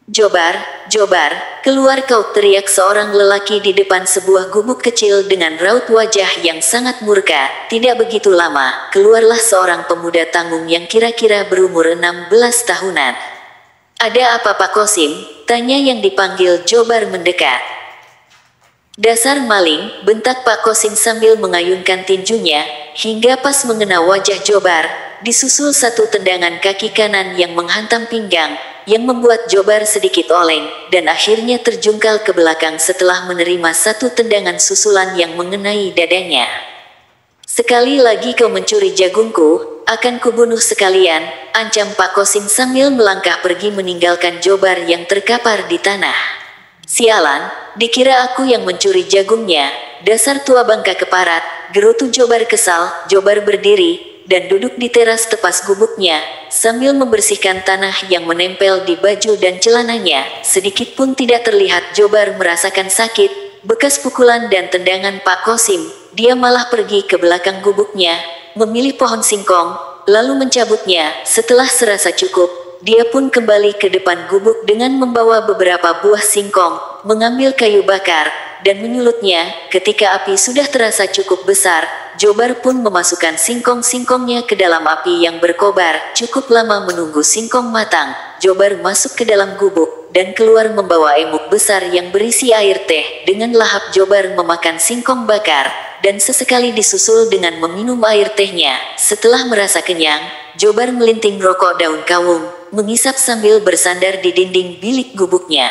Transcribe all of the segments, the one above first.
Jobar, Jobar, keluar kau, teriak seorang lelaki di depan sebuah gubuk kecil dengan raut wajah yang sangat murka. Tidak begitu lama, keluarlah seorang pemuda tanggung yang kira-kira berumur 16 tahunan. Ada apa Pak Kosim? Tanya yang dipanggil Jobar mendekat. Dasar maling, bentak Pak Kosim sambil mengayunkan tinjunya, hingga pas mengena wajah Jobar, disusul satu tendangan kaki kanan yang menghantam pinggang, yang membuat Jobar sedikit oleng, dan akhirnya terjungkal ke belakang setelah menerima satu tendangan susulan yang mengenai dadanya. Sekali lagi kau mencuri jagungku, akan kubunuh sekalian, ancam Pak Kosim sambil melangkah pergi meninggalkan Jobar yang terkapar di tanah. Sialan, dikira aku yang mencuri jagungnya, dasar tua bangka keparat, gerutu Jobar kesal. Jobar berdiri, dan duduk di teras tepas gubuknya, sambil membersihkan tanah yang menempel di baju dan celananya. Sedikit pun tidak terlihat Jobar merasakan sakit, bekas pukulan dan tendangan Pak Kosim. Dia malah pergi ke belakang gubuknya, memilih pohon singkong, lalu mencabutnya. Setelah serasa cukup, dia pun kembali ke depan gubuk dengan membawa beberapa buah singkong, mengambil kayu bakar, dan menyulutnya. Ketika api sudah terasa cukup besar, Jobar pun memasukkan singkong-singkongnya ke dalam api yang berkobar. Cukup lama menunggu singkong matang, Jobar masuk ke dalam gubuk, dan keluar membawa emuk besar yang berisi air teh. Dengan lahap Jobar memakan singkong bakar, dan sesekali disusul dengan meminum air tehnya. Setelah merasa kenyang, Jobar melinting rokok daun kawung, mengisap sambil bersandar di dinding bilik gubuknya.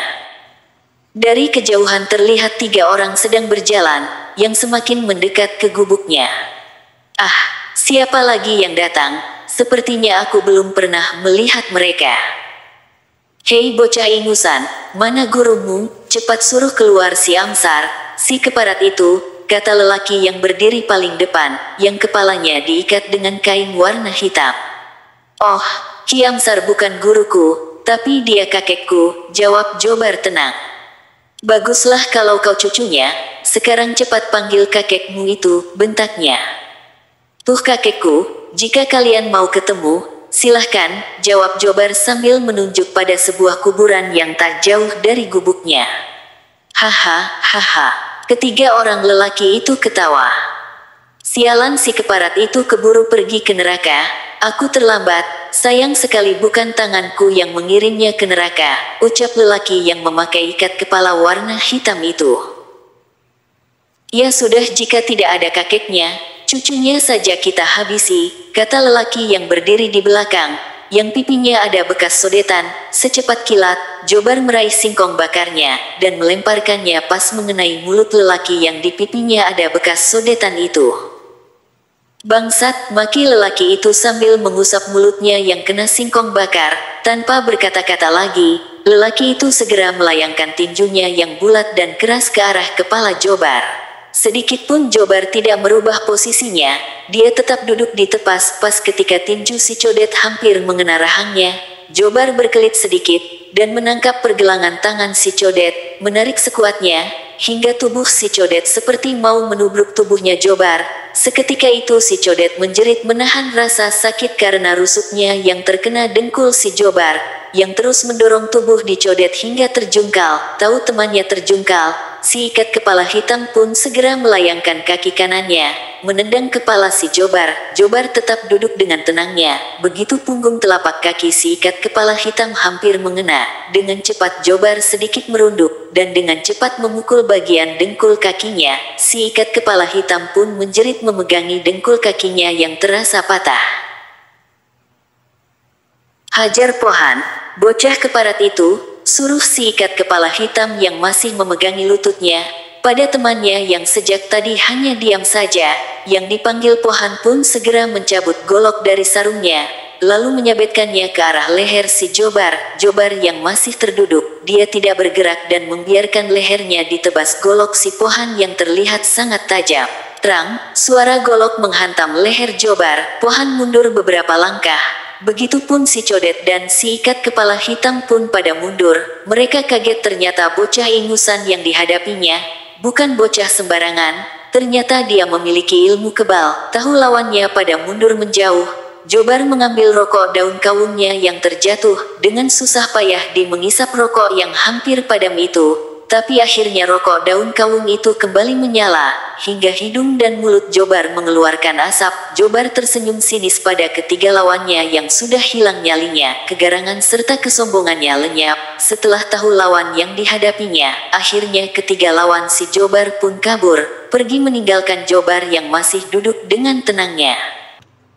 Dari kejauhan terlihat 3 orang sedang berjalan, yang semakin mendekat ke gubuknya. Ah, siapa lagi yang datang? Sepertinya aku belum pernah melihat mereka. Hei bocah ingusan, mana gurumu? Cepat suruh keluar si Amsar, si keparat itu, kata lelaki yang berdiri paling depan, yang kepalanya diikat dengan kain warna hitam. Oh, Ki Amsar bukan guruku, tapi dia kakekku, jawab Jobar tenang. Baguslah kalau kau cucunya, sekarang cepat panggil kakekmu itu, bentaknya. Tuh kakekku, jika kalian mau ketemu, silahkan, jawab Jobar sambil menunjuk pada sebuah kuburan yang tak jauh dari gubuknya. Haha, haha, ketiga orang lelaki itu ketawa. Sialan si keparat itu keburu pergi ke neraka, aku terlambat, sayang sekali bukan tanganku yang mengirimnya ke neraka, ucap lelaki yang memakai ikat kepala warna hitam itu. Ya sudah, jika tidak ada kakeknya, cucunya saja kita habisi, kata lelaki yang berdiri di belakang, yang pipinya ada bekas sodetan. Secepat kilat, Jobar meraih singkong bakarnya, dan melemparkannya pas mengenai mulut lelaki yang di pipinya ada bekas sodetan itu. Bangsat, maki lelaki itu sambil mengusap mulutnya yang kena singkong bakar. Tanpa berkata-kata lagi, lelaki itu segera melayangkan tinjunya yang bulat dan keras ke arah kepala Jobar. Sedikit pun Jobar tidak merubah posisinya, dia tetap duduk di tepas. Pas ketika tinju si codet hampir mengena rahangnya, Jobar berkelit sedikit, dan menangkap pergelangan tangan si codet, menarik sekuatnya, hingga tubuh si codet seperti mau menubruk tubuhnya Jobar. Seketika itu si codet menjerit menahan rasa sakit karena rusuknya yang terkena dengkul si Jobar, yang terus mendorong tubuh di codet hingga terjungkal. Tahu temannya terjungkal, si ikat kepala hitam pun segera melayangkan kaki kanannya, menendang kepala si Jobar. Jobar tetap duduk dengan tenangnya. Begitu punggung telapak kaki si ikat kepala hitam hampir mengena, dengan cepat Jobar sedikit merunduk, dan dengan cepat memukul bagian dengkul kakinya. Si ikat kepala hitam pun menjerit memegangi dengkul kakinya yang terasa patah. Hajar Pohan, bocah keparat itu, suruh si ikat kepala hitam yang masih memegangi lututnya, pada temannya yang sejak tadi hanya diam saja. Yang dipanggil Pohan pun segera mencabut golok dari sarungnya, lalu menyabetkannya ke arah leher si Jobar. Jobar yang masih terduduk, dia tidak bergerak dan membiarkan lehernya ditebas golok si Pohan yang terlihat sangat tajam. Terang, suara golok menghantam leher Jobar. Pohan mundur beberapa langkah. Begitupun si codet dan si ikat kepala hitam pun pada mundur. Mereka kaget, ternyata bocah ingusan yang dihadapinya bukan bocah sembarangan. Ternyata dia memiliki ilmu kebal. Tahu lawannya pada mundur menjauh. Jobar mengambil rokok daun kawungnya yang terjatuh, dengan susah payah dia mengisap rokok yang hampir padam itu. Tapi akhirnya rokok daun kawung itu kembali menyala, hingga hidung dan mulut Jobar mengeluarkan asap. Jobar tersenyum sinis pada ketiga lawannya yang sudah hilang nyalinya, kegarangan serta kesombongannya lenyap. Setelah tahu lawan yang dihadapinya, akhirnya ketiga lawan si Jobar pun kabur, pergi meninggalkan Jobar yang masih duduk dengan tenangnya.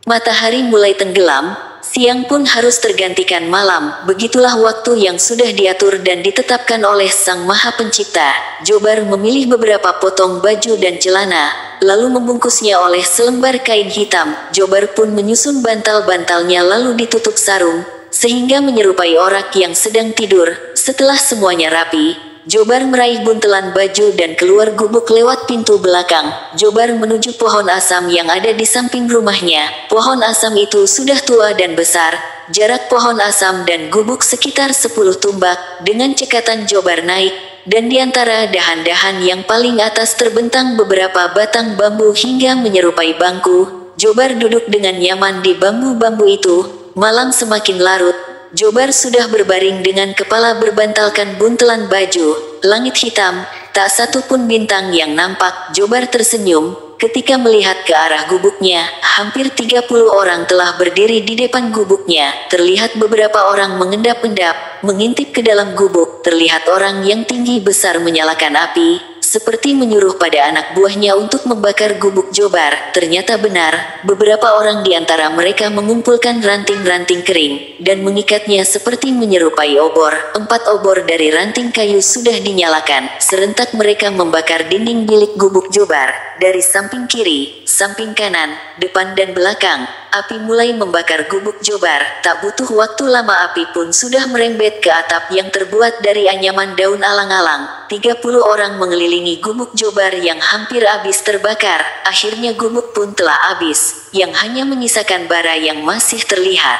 Matahari mulai tenggelam, siang pun harus tergantikan malam. Begitulah waktu yang sudah diatur dan ditetapkan oleh Sang Maha Pencipta. Jobar memilih beberapa potong baju dan celana, lalu membungkusnya oleh selembar kain hitam. Jobar pun menyusun bantal-bantalnya lalu ditutup sarung, sehingga menyerupai orak yang sedang tidur. Setelah semuanya rapi, Jobar meraih buntelan baju dan keluar gubuk lewat pintu belakang. Jobar menuju pohon asam yang ada di samping rumahnya. Pohon asam itu sudah tua dan besar. Jarak pohon asam dan gubuk sekitar 10 tumbak. Dengan cekatan Jobar naik, dan di antara dahan-dahan yang paling atas terbentang beberapa batang bambu hingga menyerupai bangku. Jobar duduk dengan nyaman di bambu-bambu itu. Malam semakin larut. Jobar sudah berbaring dengan kepala berbantalkan buntelan baju. Langit hitam, tak satu pun bintang yang nampak. Jobar tersenyum ketika melihat ke arah gubuknya. Hampir 30 orang telah berdiri di depan gubuknya. Terlihat beberapa orang mengendap-endap, mengintip ke dalam gubuk. Terlihat orang yang tinggi besar menyalakan api, seperti menyuruh pada anak buahnya untuk membakar gubuk Jobar. Ternyata benar, beberapa orang di antara mereka mengumpulkan ranting-ranting kering, dan mengikatnya seperti menyerupai obor. 4 obor dari ranting kayu sudah dinyalakan. Serentak mereka membakar dinding bilik gubuk Jobar. Dari samping kiri, samping kanan, depan dan belakang, api mulai membakar gubuk Jobar. Tak butuh waktu lama api pun sudah merembet ke atap yang terbuat dari anyaman daun alang-alang. 30 orang mengelilingi gubuk Jobar yang hampir habis terbakar. Akhirnya gubuk pun telah habis, yang hanya menyisakan bara yang masih terlihat.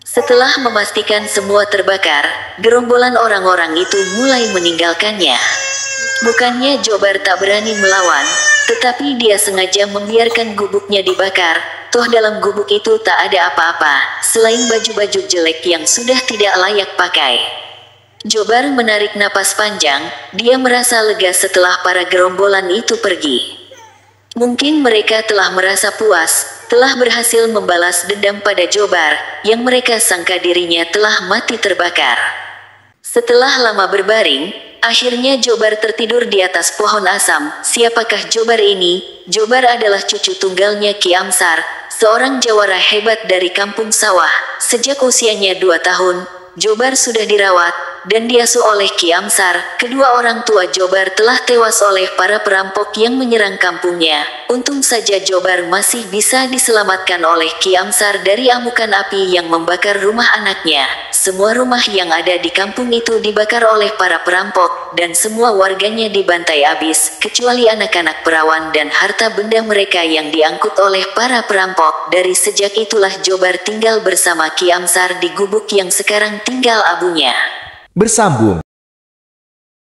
Setelah memastikan semua terbakar, gerombolan orang-orang itu mulai meninggalkannya. Bukannya Jobar tak berani melawan, tetapi dia sengaja membiarkan gubuknya dibakar. Toh dalam gubuk itu tak ada apa-apa, selain baju-baju jelek yang sudah tidak layak pakai. Jobar menarik napas panjang, dia merasa lega setelah para gerombolan itu pergi. Mungkin mereka telah merasa puas, telah berhasil membalas dendam pada Jobar, yang mereka sangka dirinya telah mati terbakar. Setelah lama berbaring, akhirnya Jobar tertidur di atas pohon asam. Siapakah Jobar ini? Jobar adalah cucu tunggalnya Ki Amsar, seorang jawara hebat dari kampung sawah. Sejak usianya 2 tahun, Jobar sudah dirawat dan diasuh oleh Ki Amsar. Kedua orang tua Jobar telah tewas oleh para perampok yang menyerang kampungnya. Untung saja Jobar masih bisa diselamatkan oleh Ki Amsar dari amukan api yang membakar rumah anaknya. Semua rumah yang ada di kampung itu dibakar oleh para perampok, dan semua warganya dibantai habis, kecuali anak-anak perawan dan harta benda mereka yang diangkut oleh para perampok. Dari sejak itulah Jobar tinggal bersama Ki Amsar di gubuk yang sekarang tinggal abunya. Bersambung